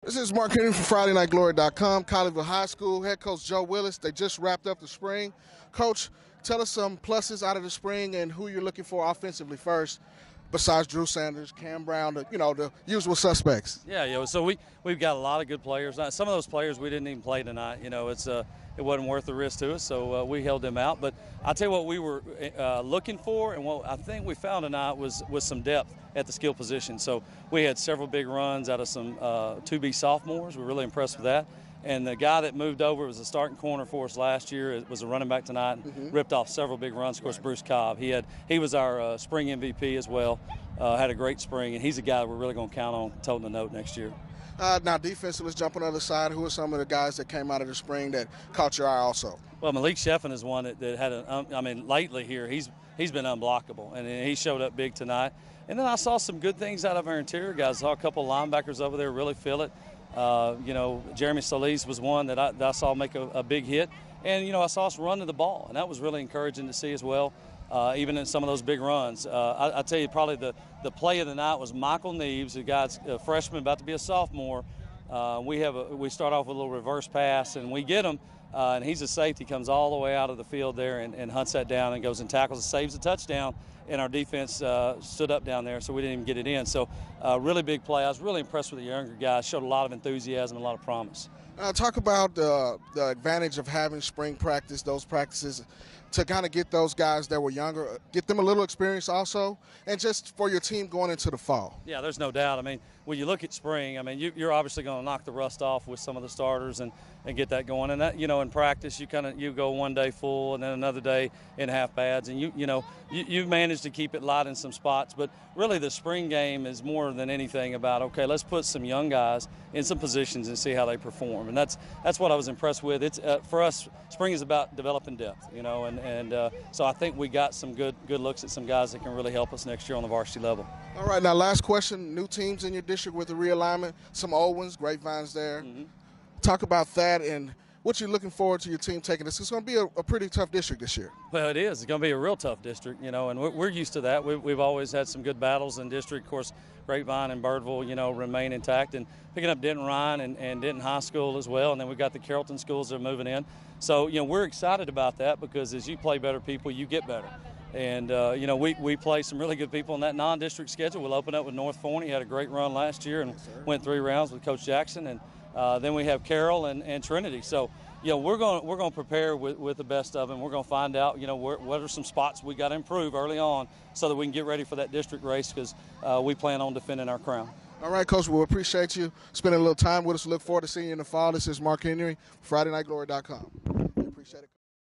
This is Mark Henry from FridayNightGlory.com. Colleyville High School head coach Joe Willis. They just wrapped up the spring. Coach, tell us some pluses out of the spring and who you're looking for offensively first, besides Drew Sanders, Cam Brown, the usual suspects. Yeah. So we've got a lot of good players. Some of those players we didn't even play tonight. It wasn't worth the risk to us, so we held them out. But I'll tell you what we were looking for, and what I think we found tonight was some depth at the skill position. So we had several big runs out of some 2B sophomores. We were really impressed with that. And the guy that moved over was a starting corner for us last year. It was a running back tonight. Ripped off several big runs. Of course, Bruce Cobb. He was our spring MVP as well. Had a great spring, and he's a guy that we're really going to count on toting the note next year. Now, defense, let's jump on the other side. Who are some of the guys that came out of the spring that caught your eye also? Well, Malik Sheffin is one that had lately here, he's been unblockable, and he showed up big tonight. And then I saw some good things out of our interior guys. I saw a couple of linebackers over there really feel it. Jeremy Solis was one that I saw make a big hit. And, I saw us run to the ball, and that was really encouraging to see as well, even in some of those big runs. I tell you, probably the play of the night was Michael Neves, a guy's a freshman about to be a sophomore. We start off with a little reverse pass, and we get him, and he's a safety, comes all the way out of the field there and hunts that down and goes and tackles and saves a touchdown. And our defense stood up down there, so we didn't even get it in. So really big play. I was really impressed with the younger guys. Showed a lot of enthusiasm and a lot of promise. Talk about the advantage of having spring practice, those practices, to kind of get those guys that were younger, get them a little experience also, and just for your team going into the fall. Yeah, there's no doubt. When you look at spring, you're obviously going to knock the rust off with some of the starters and get that going. And that, in practice, you go one day full and then another day in half pads, and you manage to keep it light in some spots. But really, the spring game is more than anything about, okay, let's put some young guys in some positions and see how they perform. And that's what I was impressed with. It's for us, spring is about developing depth, so I think we got some good looks at some guys that can really help us next year on the varsity level. All right, now last question, new teams in your district with the realignment, some old ones, Grapevines there. Talk about that and what you're looking forward to your team taking this. It's going to be a pretty tough district this year. Well, it is. It's going to be a real tough district, and we're used to that. We've always had some good battles in district. Of course, Grapevine and Birdville, remain intact. And picking up Denton Ryan and Denton High School as well. And then we've got the Carrollton schools that are moving in. So, we're excited about that because as you play better people, you get better. And, we play some really good people in that non-district schedule. We'll open up with North Forney. Had a great run last year and went 3 rounds with Coach Jackson. And then we have Carroll and Trinity. So, we're going to prepare with the best of them. We're going to find out, what are some spots we got to improve early on so that we can get ready for that district race because we plan on defending our crown. All right, Coach, we appreciate you spending a little time with us. Look forward to seeing you in the fall. This is Mark Henry, FridayNightGlory.com.